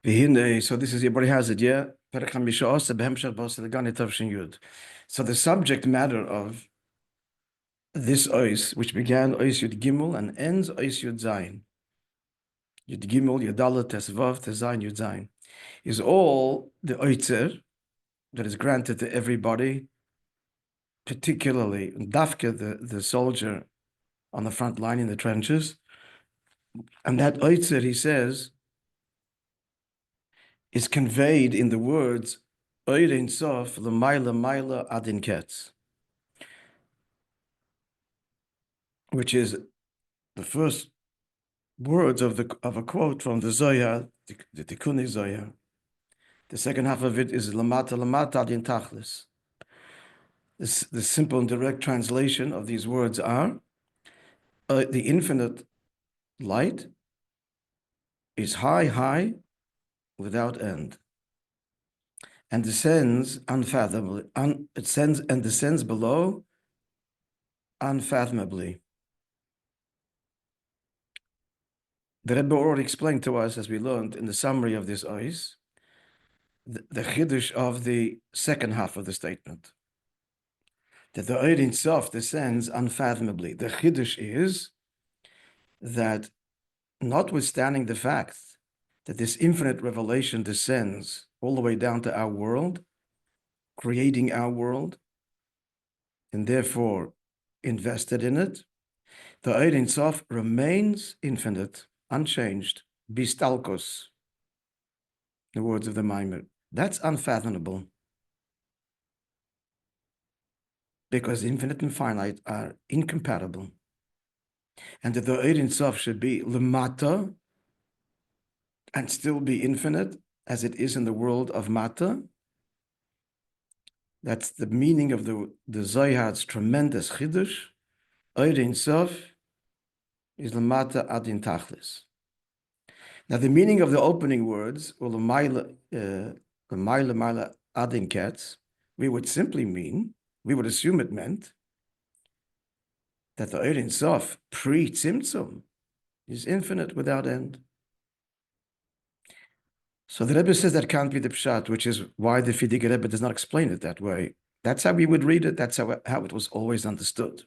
So this is, everybody has it, yeah? So the subject matter of this ois, which began ois yud gimel and ends ois yud zayin, yud gimel, yud dalet, tes vav, tes zayin, yud zayin, is all the oitzer that is granted to everybody, particularly dafka, the soldier on the front line in the trenches. And that oitzer, he says, is conveyed in the words oir ein sof l'mayla mayla adin ketz, which is the first words of a quote from the Zohar, the Tikkun Zohar. The second half of it is lamata lamata adin tachlis. The simple and direct translation of these words are the infinite light is high, high, without end, and descends unfathomably. It descends and descends below unfathomably. The Rebbe already explained to us, as we learned in the summary of this ois, the chiddush of the second half of the statement, that the Oir Ein Sof descends unfathomably. The chiddush is that, notwithstanding the fact that this infinite revelation descends all the way down to our world, creating our world, and therefore invested in it, the Oir Ein Sof remains infinite, unchanged, bistalkos, the words of the Maimer. That's unfathomable, because infinite and finite are incompatible. And that the Oir Ein Sof should be lemata and still be infinite, as it is in the world of mata. That's the meaning of the Zohar's tremendous chiddush. Oir Ein Sof is lemata adin tachlis. Now, the meaning of the opening words, or l'mayla adin ketz, we would assume it meant that the Oir Ein Sof pre-tzimtzum is infinite without end. So the Rebbe says that can't be the pshat, which is why the Fidige Rebbe does not explain it that way. That's how we would read it. That's how it was always understood.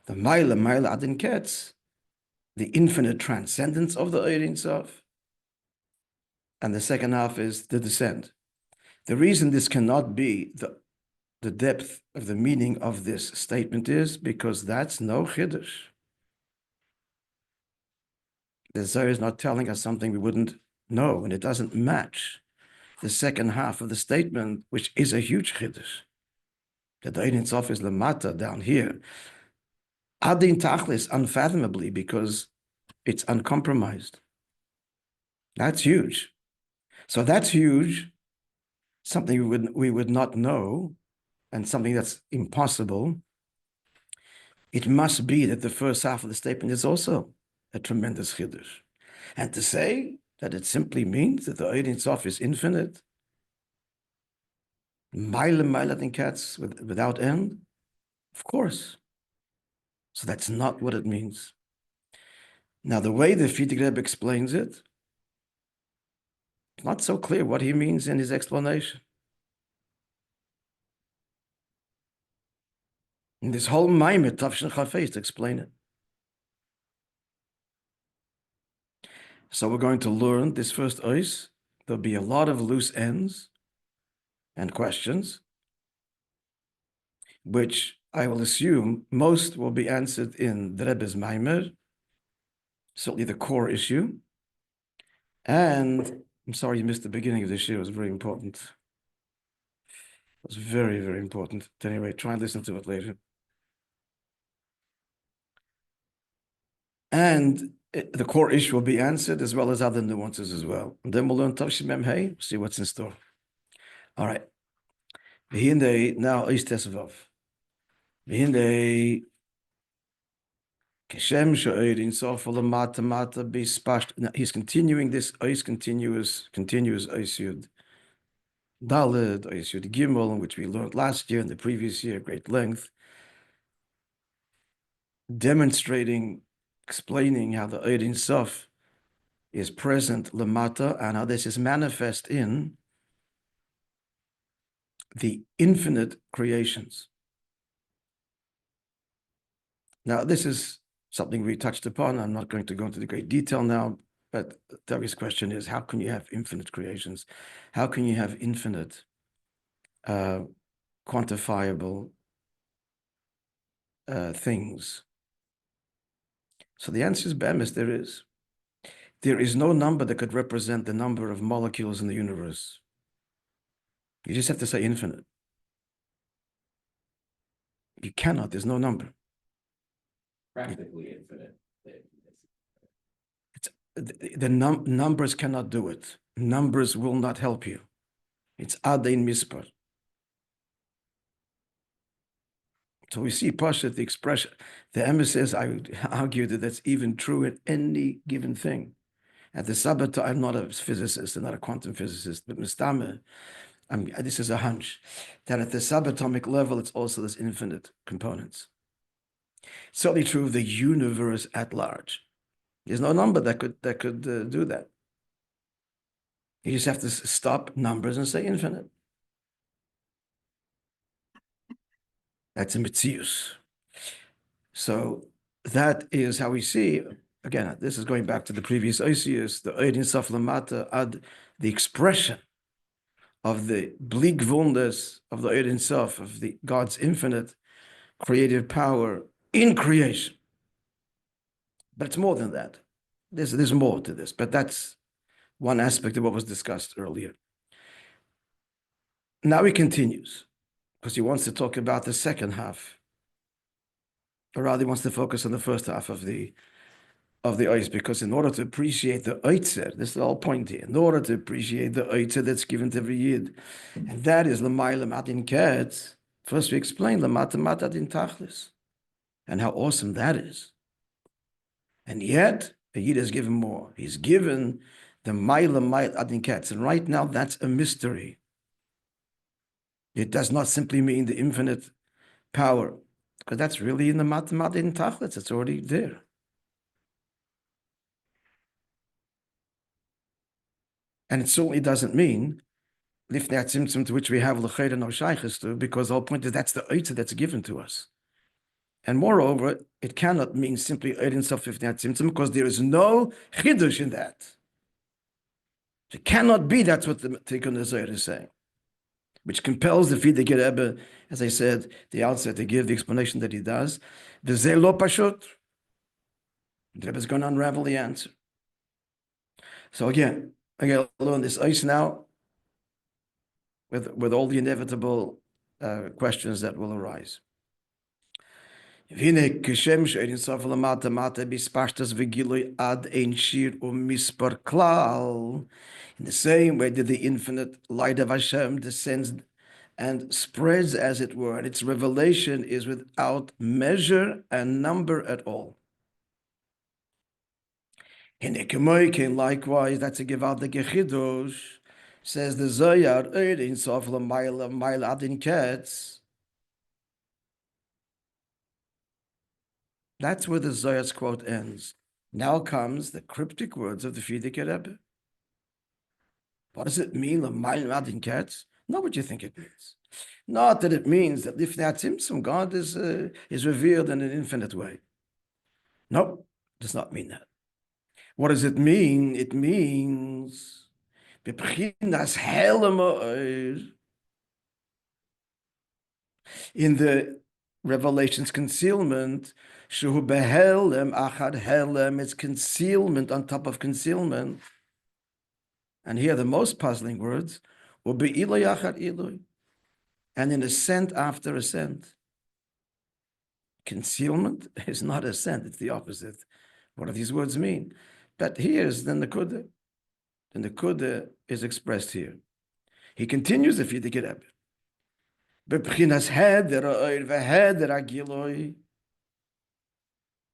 The Maila Adin Ketz, the infinite transcendence of the Oir Ein Sof, and the second half is the descent. The reason this cannot be the depth of the meaning of this statement is because that's no chiddush. The Zohar is not telling us something we wouldn't know, and it doesn't match the second half of the statement, which is a huge chiddush. The Oir Ein Sof is lamata down here. Adin tachlis, unfathomably, because it's uncompromised. That's huge. So that's huge, something we would not know, and something that's impossible. It must be that the first half of the statement is also a tremendous chiddush. And to say that it simply means that the Oir Ein Sof is infinite, Maila Katz without end, of course. So that's not what it means. Now, the way the Fidige Rebbe explains it, it's not so clear what he means in his explanation. In this whole Maimer, Tavshin Chafez, to explain it. So we're going to learn this first ois. There'll be a lot of loose ends and questions, which I will assume most will be answered in the Rebbe's Maimer, certainly the core issue. And I'm sorry you missed the beginning of this year. It was very important. It was very, very important. Anyway, try and listen to it later. And the core issue will be answered, as well as other nuances as well. And then we'll learn tavshin hey, see what's in store. All right. Now is tesvav. He's continuing this continuous Yud Daled, Yud Gimel, which we learned last year and the previous year at great length, demonstrating, explaining how the Oir Ein Sof is present lamata, and how this is manifest in the infinite creations. Now, this is something we touched upon. I'm not going to go into the great detail now, but Davi's question is, how can you have infinite creations? How can you have infinite quantifiable things? So the answer is bemis, there is. There is no number that could represent the number of molecules in the universe. You just have to say infinite. You cannot, there's no number. Practically infinite. The numbers cannot do it. Numbers will not help you. It's adein mispar. So we see Pasha, the expression. The Emes says, I would argue that that's even true in any given thing. At the Sabbath, I'm not a physicist, I'm not a quantum physicist, but Mistame, this is a hunch, that at the subatomic level, it's also this infinite components. It's certainly true of the universe at large. There's no number that could do that. You just have to stop numbers and say infinite. That's a mitzius. So that is how we see, again, this is going back to the previous Osius, the Eidin Sof Lamata, the expression of the bleak vulness of the Eidin Sof, of the God's infinite creative power in creation. But it's more than that. There's more to this, but that's one aspect of what was discussed earlier. Now he continues, because he wants to talk about the second half, or rather he wants to focus on the first half of the ois, because in order to appreciate the oitzer, this is the whole point here, in order to appreciate the oitzer that's given to every yid, and that is l'mayla matin ketz, first we explain l'mata matin tachlis, and how awesome that is. And yet, the yid is given more. He's given the mayla adin ketz, and right now that's a mystery. It does not simply mean the infinite power, because that's really in the mathematics in Tachlis. It's already there. And it certainly doesn't mean lifnei tzimtzum, to which we have l'chayda no shaychus to, because the whole point is that's the oitza that's given to us. And moreover, it cannot mean simply eidin sof lifnei tzimtzum, because there is no chidush in that. It cannot be. That's what the Tikkun Zohar is saying, which compels the Frierdiker Rebbe, as I said, the outset, to give the explanation that he does. The Zelo Pashut. The Rebbe is going to unravel the answer. So again, I got to learn this ice now with all the inevitable questions that will arise. In the same way that the infinite light of Hashem descends and spreads, as it were, and its revelation is without measure and number at all. In the Kemoikin, likewise, that's a give out the Gechidush, says the Zohar, Eidin Sof L'mayla Adin Ketz. That's where the Zohar's quote ends. Now comes the cryptic words of the Frierdiker Rebbe. What does it mean, L'mayla Adin Ketz? Not what you think it means. Not that it means that lifnei tzimtzum, God is revealed in an infinite way. No, does not mean that. What does it mean? It means in the Revelation's concealment, shuhu behelem achad helem, it's concealment on top of concealment. And here the most puzzling words, ube'iloy achad iloy, and in ascent after ascent. Concealment is not ascent, it's the opposite. What do these words mean? But here's the Nekuda. The Nekuda is expressed here. He continues if you dig it up.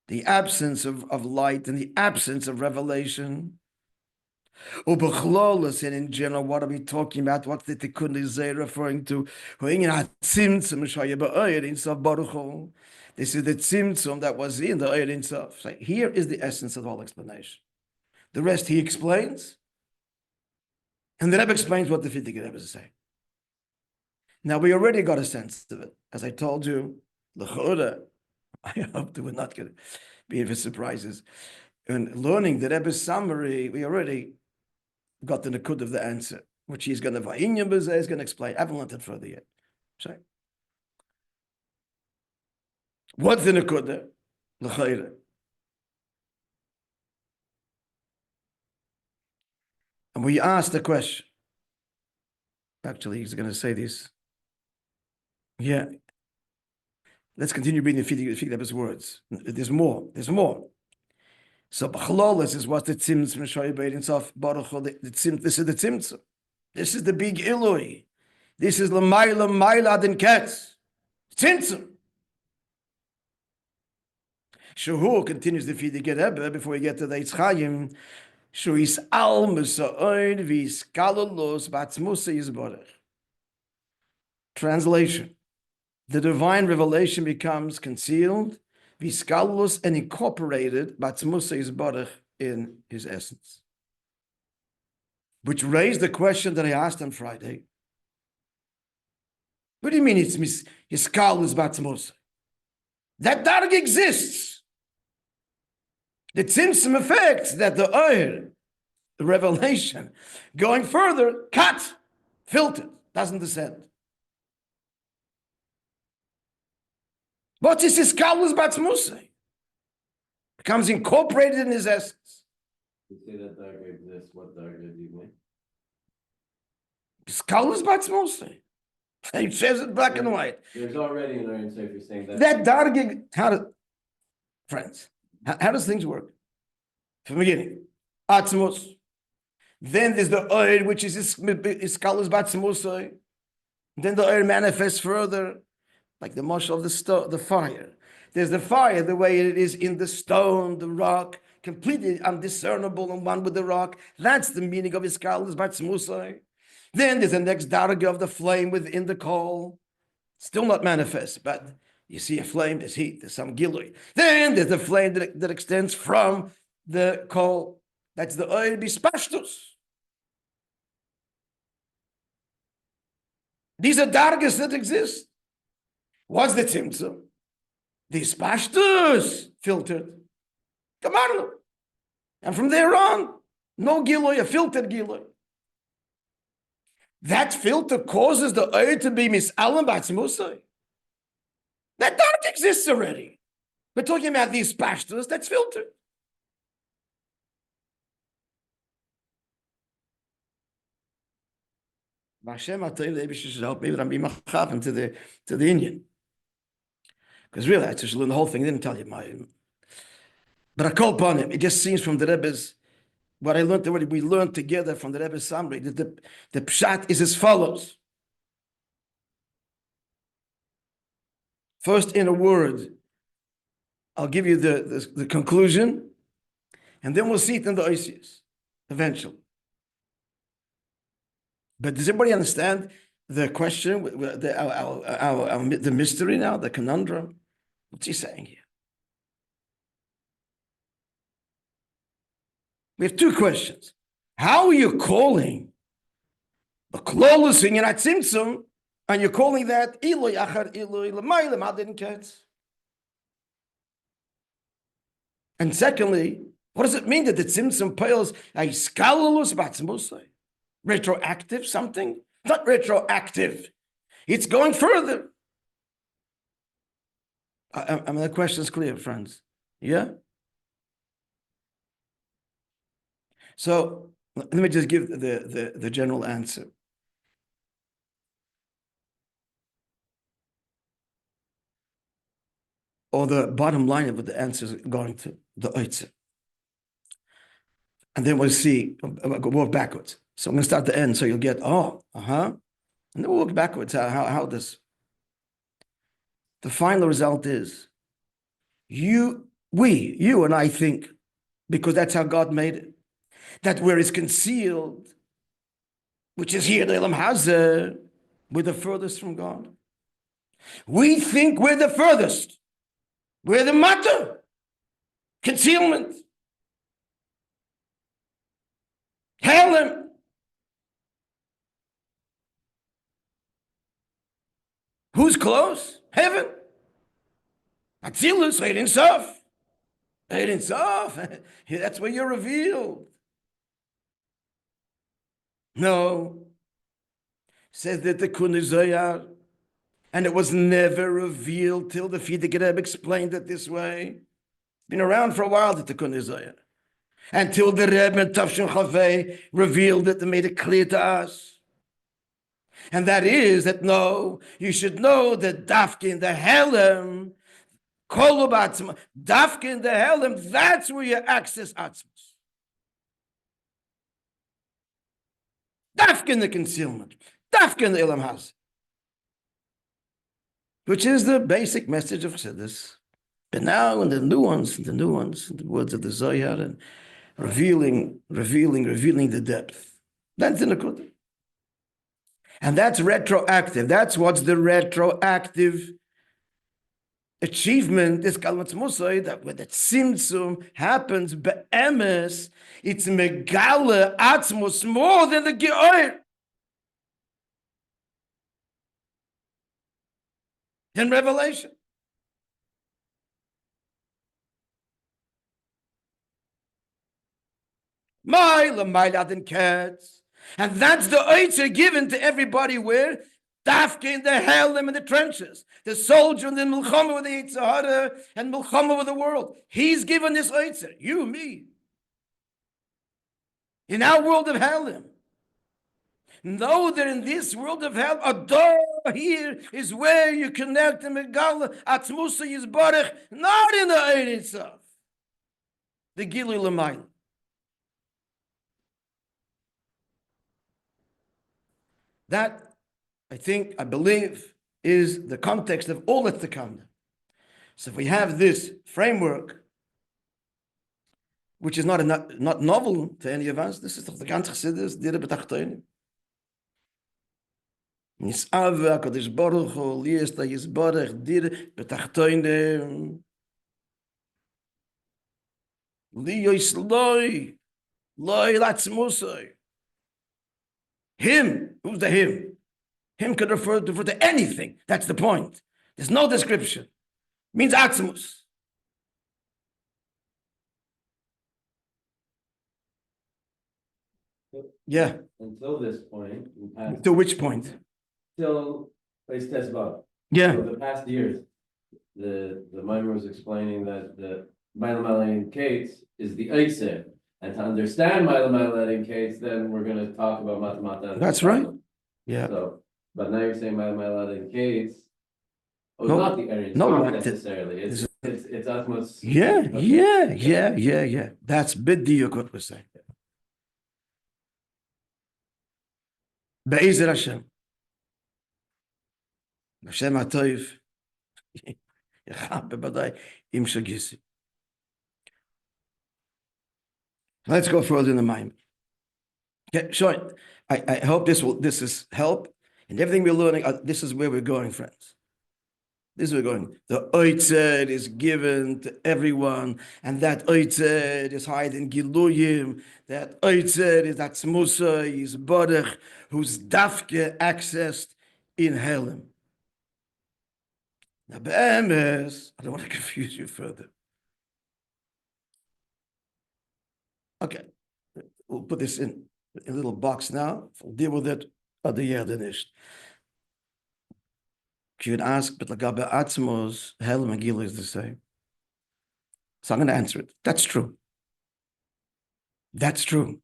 The absence of light and the absence of revelation. And in general, what are we talking about? What's the Tikkun Zohar referring to? This is the tzimtzum that was in the Eidin Sof. So here is the essence of the whole explanation. The rest he explains. And the Rebbe explains what the Frierdiker Rebbe is saying. Now, we already got a sense of it. As I told you, l'chora, I hope that we're not going to be any surprises. In learning the Rebbe's summary, we already got the nakud of the answer, which he's going to is going to explain. I haven't learned it further yet. So, what's the nakud? L'chora. And we asked the question. Actually, he's going to say this. Yeah. Let's continue reading the Frierdiker Rebbe's words. There's more. There's more. So B'chlolis is what the tzimtzum Shoybeidin of Baruch Hu. This is the tzimtzum. This is the big Ilui. This is l'mayla mayla den ketz. Tzimtzum. Shehu continues the Frierdiker Rebbe before we get to the Eitz Chaim. Shu is al musa'oid v'iskalulus b'atzmusa yizborech. Translation. The divine revelation becomes concealed, viskalus, and incorporated batzmusa yizborech in his essence. Which raised the question that I asked on Friday. What do you mean it's viskalus batzmusa? That darg exists. The tzimtzum effects that the oir, the revelation, going further, cut, filtered, doesn't descend. What is his kalus batzmusa? Becomes incorporated in his essence. You say that dagger exists, what dagger do you mean? His kalus batzmusa. He says it black and white. There's already an iron, so if you're saying that. That dargig, friends, how does things work? From the beginning, atzmus. Then there's the oil, which is his kalus batzmusa. Then the oil manifests further. Like the marshal of the fire. There's the fire, the way it is in the stone, the rock, completely undiscernible and one with the rock. That's the meaning of Iskalus Batzmusai. Then there's the next darga of the flame within the coal. Still not manifest, but you see a flame, there's heat, there's some gilui. Then there's the flame that extends from the coal. That's the oil bispashtus. These are dargas that exist. What's the tzimtzum? The spashtus filtered. Kamarlu. And from there on, no giloy, a filtered giloy. That filter causes the oil to be misalam batzmusay. That dark exists already. We're talking about these spashtus that's filtered. Hashem, I'll tell you, maybe should help me, but I'm being machapim to the Indian. Because really, I just learned the whole thing. I didn't tell you my. But I call upon him. It just seems from the Rebbe's, what I learned, what we learned together from the Rebbe's summary, that the pshat is as follows. First, in a word, I'll give you the conclusion, and then we'll see it in the Oisius, eventually. But does everybody understand the question, the mystery now, the conundrum? What's he saying here? We have two questions. How are you calling the klolus in Yonat Tzimtzum, and you're calling that Eloi Achar Eloi L'maylam Hadin Ketz? And secondly, what does it mean that the Tzimtzum Peils a skalulus batzmusay? Retroactive something? Not retroactive. It's going further. I mean, the question is clear, friends. Yeah? So let me just give the general answer. Or the bottom line of what the answer is going to, the oitzer. And then we'll see, we'll work backwards. So I'm going to start the end, so you'll get, and then we'll work backwards, how this. The final result is, you and I think, because that's how God made it, that where it's concealed, which is here, the Elam Hazeh, we're the furthest from God. We think we're the furthest. We're the matter. Concealment. Helam. Who's close? Heaven. Atzilus, Ein Sof. Ein Sof. That's where you're revealed. No. Says that the Zohar, and it was never revealed till the Fidik Rebbe explained it this way. Been around for a while, the Tikkun Zohar. Until the Rebbe and Tavshin Chavei revealed it and made it clear to us. And that is that no, you should know that Dafka in the Helem, Kolubatzma, Dafka in the Helem, that's where you access Atzmos. Dafka in the concealment, Dafka in the Elam Haz, which is the basic message of Chassidus. But now in the nuance, in the words of the Zohar, and revealing the depth. That's in the Kut. And that's retroactive. That's what's the retroactive achievement is Kalmat Musay, that when the Tzimtzum happens, be'emes, it's megale atzmos more than the Ge'or. In Revelation. And that's the oitzer given to everybody where? Dafke in the hell in the trenches. The soldier in the Milchama with the Yitzhahara and Milchama with the world. He's given this oitzer. You, me. In our world of Helim. Know that in this world of hell, a door here is where you connect the Megala, Atzmusa Yizbarech, not in the Ein itself. The Gilui L'mayla. That, I believe, is the context of all that's to come. So if we have this framework, which is not novel to any of us, this is the ganze Chassidus, Dire B'tachtonim. Nis'ave HaKadosh Baruch Hu, Lies Ta Yisbarech, Dire B'tachtonim. Liyois Loi, Loi Latzmusoi. Him, who's the him? Him could refer to anything. That's the point. There's no description. It means Atzmus. Yeah. Until this point, To which point? till Teshuvah. Yeah. For the past years, the Maamre was explaining that the Mailam Kates is the Eiser. And to understand Mailam Kates, then we're going to talk about Matamata. That's right. Yeah. So, but now you're saying Mailam Kates. Oh, No, not the area. no, Not necessarily. It's Atmos. Yeah. That's bidiyuk what we're saying. Be'ezer Hashem. Hashem HaToiv. Yecham bebadai im shagisi. Let's go further in the mind. Okay, sure. I hope this is help. And everything we're learning, this is where we're going, friends. This is where we're going. The oitzed is given to everyone, and that oitzed is hiding giluyim. That oitzed is that smusa, is bodech, who's dafke accessed in Helim. Now, be'emes, I don't want to confuse you further. Okay, we'll put this in a little box now. We'll deal with it at the year nicht. You would ask, but Lagabe Atzmos, Helim and Gila is the same. So I'm going to answer it. That's true. That's true.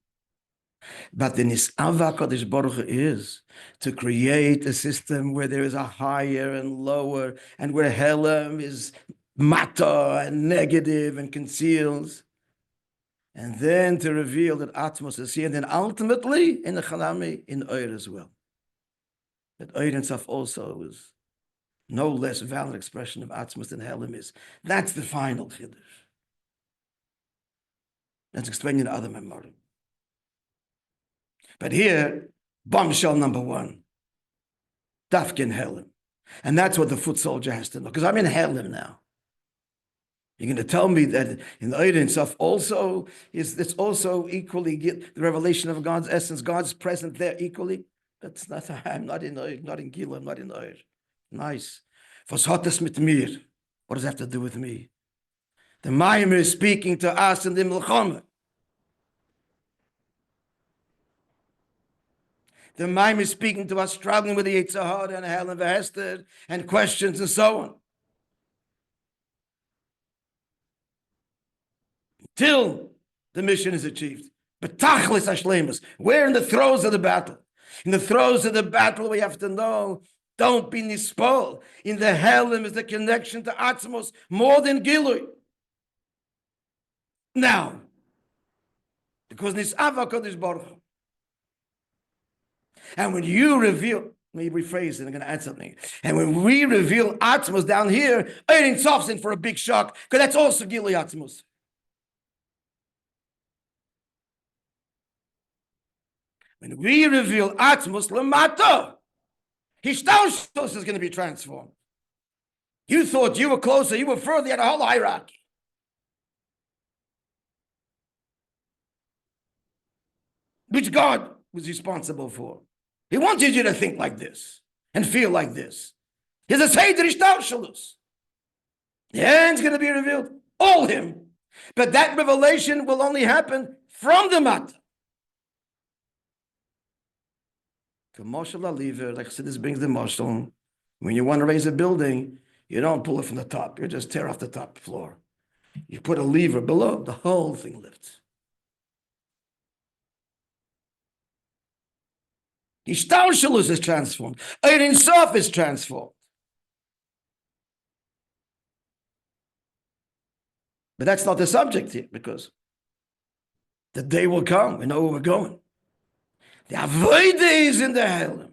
But the Nis'ava Kodesh Baruch Hu is to create a system where there is a higher and lower, and where Helim is mata and negative and conceals. And then to reveal that Atmos is here, and then ultimately in the Chalami, in Oyer as well. That Oyer itself also is no less valid expression of Atmos than Helim is. That's the final Chiddush. That's explained in the other memory. But here, bombshell number one, Dafkin Helim. And that's what the foot soldier has to know, because I'm in Helim now. You're going to tell me that in the Ein Sof also it's also equally the revelation of God's essence. God's present there equally. That's not. I'm not in Gila. I'm not in Eir. Nice. Was hat es mit mir? What does that have to do with me? The Maimer is speaking to us in the Milchama. The Maimer is speaking to us struggling with the Yitzhahara and Hell and Vehester and questions and so on. Till the mission is achieved. But Tachlis Ashlemus, we're in the throes of the battle. In the throes of the battle, we have to know, don't be nispol. In the Helm is the connection to Atzmos more than Gilui. Now, because Nisava Kodesh Baruch Hu. And when you reveal, let me rephrase it, I'm going to add something. And when we reveal Atzmos down here, Ein Sof's in for a big shock, because that's also Gilui Atzmos. When we reveal Atzmos Lamata, Hishtaushus is going to be transformed. You thought you were closer, you were further, you had a whole hierarchy. Which God was responsible for. He wanted you to think like this and feel like this. He's a Seder Hishtaushus. The end's going to be revealed, all him. But that revelation will only happen from the Mata. Like this brings the Moshel. When you want to raise a building, you don't pull it from the top. You just tear off the top floor. You put a lever below, the whole thing lifts. Hishtaushulus is transformed. Ein Sof is transformed. But that's not the subject here, because the day will come. We know where we're going. The Avodah is in the Helm.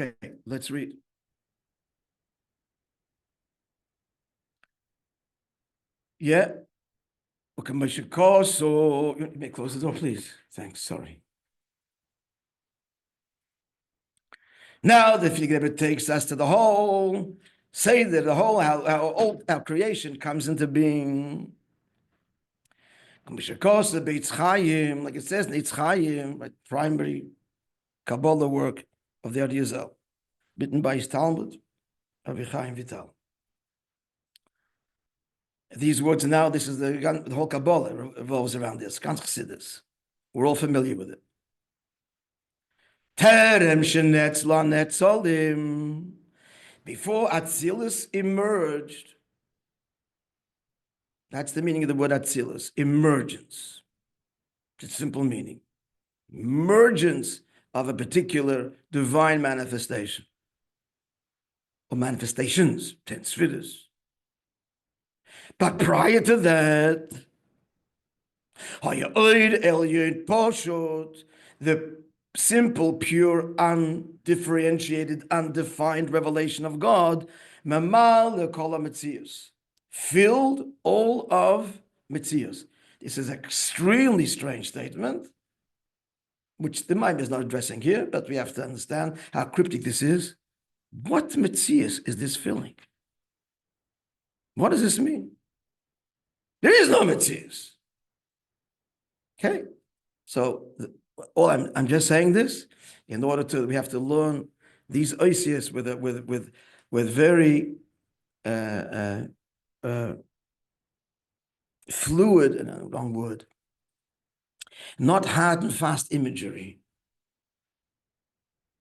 Okay, let's read. Yeah. Okay, Moishe Kos, so you may close the door, please. Thanks, sorry. Now the Figrebbe takes us to the whole, say that the whole, how creation comes into being. Moishe Kos, the Beit Chaim, like it says in Eitz Chaim, like primary Kabbalah work of the Arizal, written by his Talmud, Rabbi Chaim Vital. These words now, this is the whole Kabbalah revolves around this. Ganz Chassidus. We're all familiar with it. Terem shenetzla netzolim. Before Atzilus emerged. That's the meaning of the word Atzilus. Emergence. It's a simple meaning. Emergence of a particular divine manifestation. Or manifestations, 10 spheres. But prior to that, the simple, pure, undifferentiated, undefined revelation of God, filled all of Metzius. This is an extremely strange statement, which the mind is not addressing here, but we have to understand how cryptic this is. What Metzius is this filling? What does this mean? There is no Metzius. Okay, so I'm just saying this in order to we have to learn these oisius with very fluid, and a wrong word, not hard and fast imagery.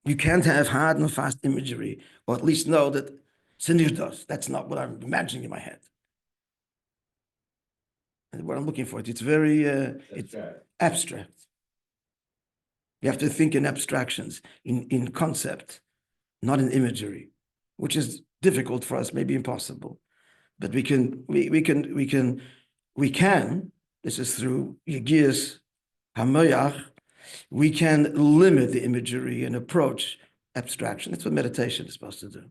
You can't have hard and fast imagery, or at least know that Sinir does. That's not what I'm imagining in my head. And what I'm looking for, it's very it's abstract. You have to think in abstractions, in concept, not in imagery, which is difficult for us, maybe impossible. But we can. This is through Yegiyas Hamayach. We can limit the imagery and approach abstraction. That's what meditation is supposed to do.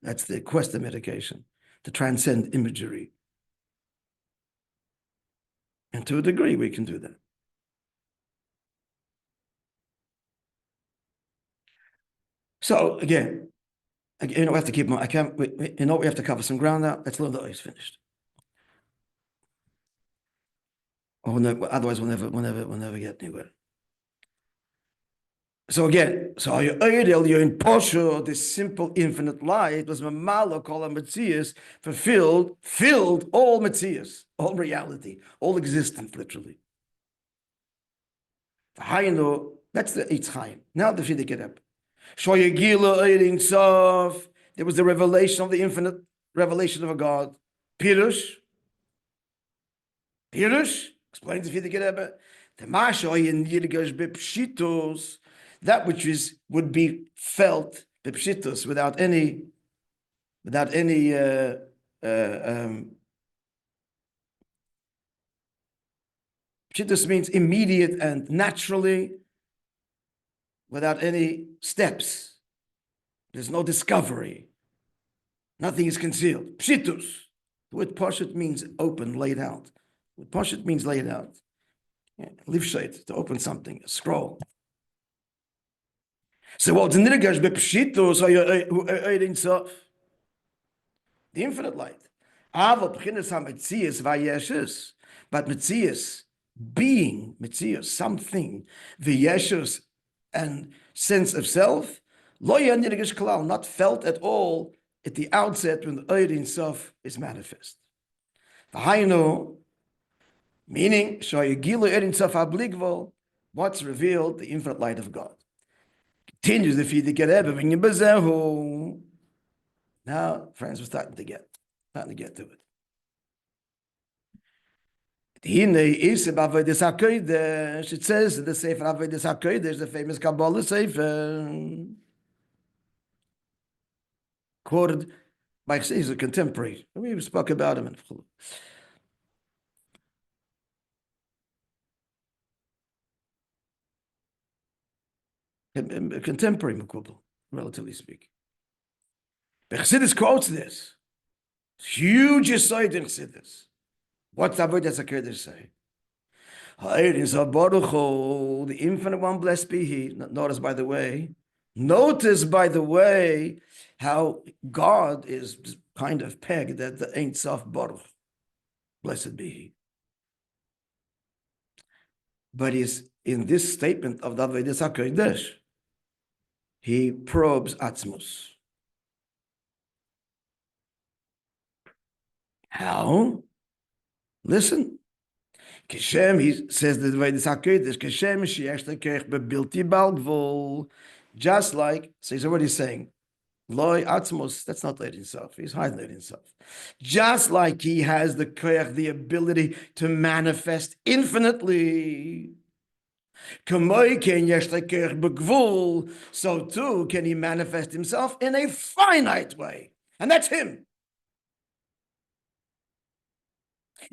That's the quest of meditation, to transcend imagery. And to a degree, we can do that. So again, we have to keep on. I can't. We have to cover some ground now. Let's learn the ois finished. Or no, otherwise, we'll never get anywhere. So again, so you're in Posho, this simple infinite light was Mamalo Kol Metzias, filled all Metzias, all reality, all existence, literally. That's the Eitz Chaim. Now the Fidik up. There was the revelation of the infinite, revelation of a God. Pirush, explains the Fidik Rebbe. The Mashoyin Yirgash Bepshitos, that which would be felt Bepshitos without any Pshitos means immediate and naturally, without any steps. There's no discovery. Nothing is concealed. Pshitus. The word Pashut means open, laid out. The word Pashut means laid out. Livshait, to open something, a scroll. So what's nirgash bepshitus the infinite light. But Metzias, being, Metzias, something, the Yeshus and sense of self, not felt at all at the outset when the Ein Sof is manifest. Meaning, what's revealed, the infinite light of God. Continues the Fidik Rebbe. Now, friends, we're starting to get to it. It says the Sefer Avodas HaKodesh, the famous Kabbalah Sefer, quoted by he's a contemporary. We spoke about him in contemporary Mekubal, relatively speaking. But Chassidus quotes this. Huge aside in Chassidus. What's Avodas HaKodesh say? The infinite one, blessed be he. Notice, by the way, how God is kind of pegged at the Ein Sof Baruch. Blessed be he. But he's in this statement of the Avodas HaKodesh, he probes Atzmus. How? Listen. Keshem, he says the Avodas HaKodesh, Keshem sheyesh lekech bebilti balgvol. Just like, so he's already saying, Loi Atzmos, that's not Leid himself. He's hiding it himself. Just like he has the koyach, the ability to manifest infinitely. So too can he manifest himself in a finite way. And that's him.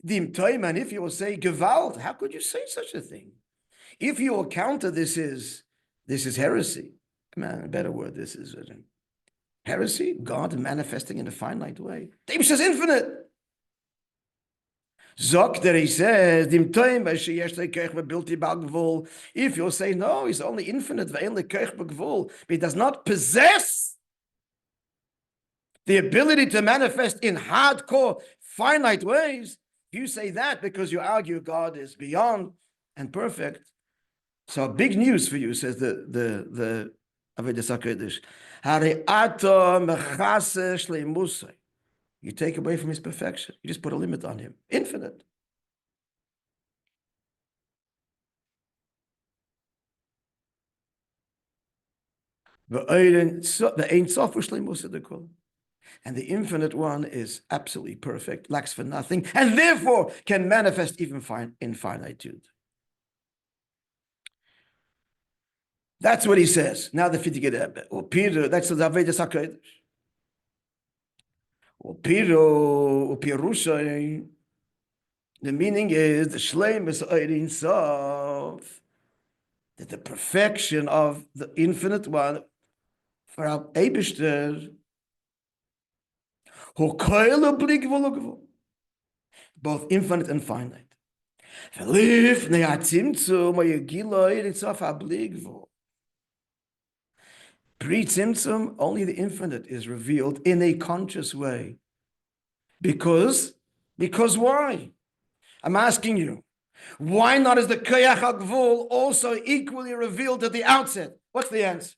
And if you will say Gewalt, how could you say such a thing? If you will counter this is heresy. Man, a better word, this is heresy, God manifesting in a finite way. David says infinite. Zok, he says, if you'll say no, he's only infinite, but he does not possess the ability to manifest in hardcore, finite ways. If you say that because you argue God is beyond and perfect, so big news for you, says the Avodas HaKodesh. You take away from his perfection. You just put a limit on him. Infinite. The Ein Sof Shleimus. And the infinite one is absolutely perfect, lacks for nothing, and therefore can manifest even in finitude. That's what he says. Now the Fidik Rebbe. Or Peter, that's the Avodas HaKodesh. Or Peter, or Pirusha. The meaning is the Shleim is Ein Sof, that the perfection of the infinite one for our Eibishter, both infinite and finite. Pre-tzimtzum, only the infinite is revealed in a conscious way. Because why? I'm asking you, why not is the koyach hagvul also equally revealed at the outset? What's the answer?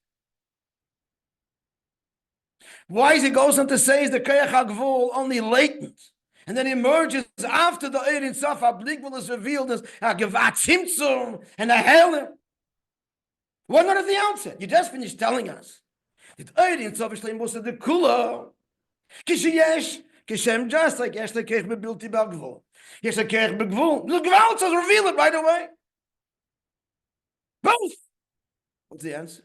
Why is he goes on to say is the koyach hagvul only latent, and then emerges after the Ein Sof HaBligvul is revealed as a tzimtzum and a helim? Why not at the outset? You just finished telling us that Ein Sof HaBligvul the kula kishiyesh kishem just like yesh lekech bebilti bagvul. Yesh lekech begvul. The Gvul says reveal it right away. Both. What's the answer?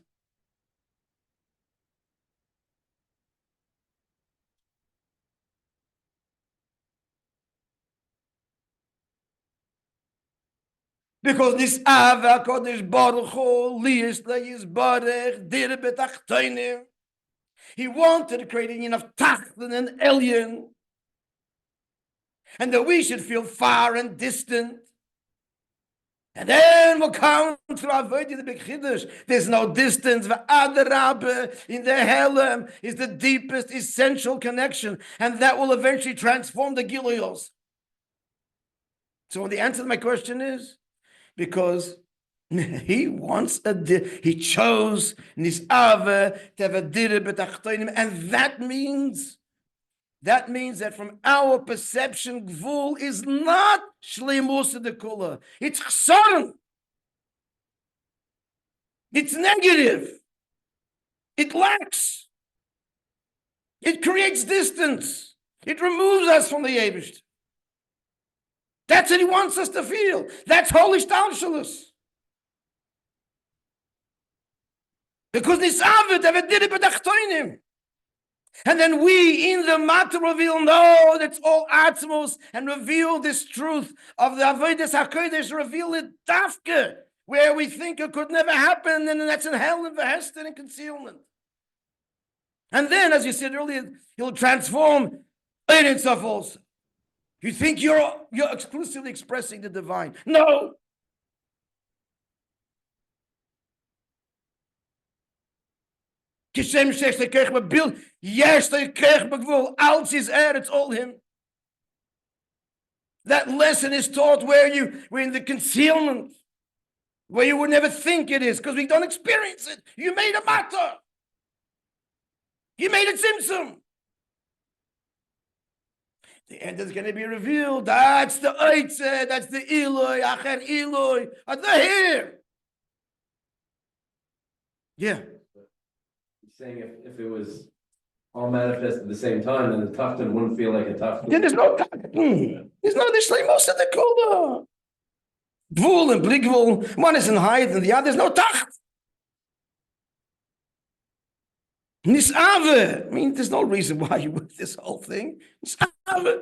Because this Ava Kodesh Baruch Hu Lias Leis Baruch Dir Betachtoinim. He wanted to create a union of Tachten and Elyon, and that we should feel far and distant. And then we'll come through Avodah the Big Chiddush. There's no distance. Rabbi in the Helem is the deepest essential connection, and that will eventually transform the Giluyos. So the answer to my question is, because he wants he chose Nisave to have a dire betachtoinim, and that means that from our perception, Gvul is not shleimus de kula. It's chsaron. It's negative. It lacks. It creates distance. It removes us from the Yebisht. That's what he wants us to feel. That's holy Stalshalus. Because this Avid have a did it. And then we in the matter reveal, no, that's all Atzmos, and reveal this truth of the Avodas HaKodesh, reveal it dafke, where we think it could never happen, and that's in hell and Vehester and concealment. And then, as you said earlier, he'll transform Ein Sof also. You think you're exclusively expressing the divine. No. Kishem shech lekech bebil, yes lekech begvul, als is it's all him. That lesson is taught where we're in the concealment, where you would never think it is, because we don't experience it. You made a matter. You made it tzimtzum. The end is going to be revealed. That's the Eitze, that's the Eloi, Acher Eloi, they're here. Yeah. He's saying if it was all manifest at the same time, then the Tachton wouldn't feel like a Tachton. Then there's no Tachton. There's no Shleimus of the Kula. Gvul and Bligvul, one is in height and the other, there's no Tacht. Nisave. I mean, there's no reason why you with this whole thing. Nisave.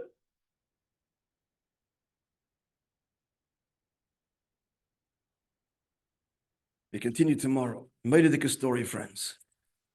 We continue tomorrow. Made it a story, friends.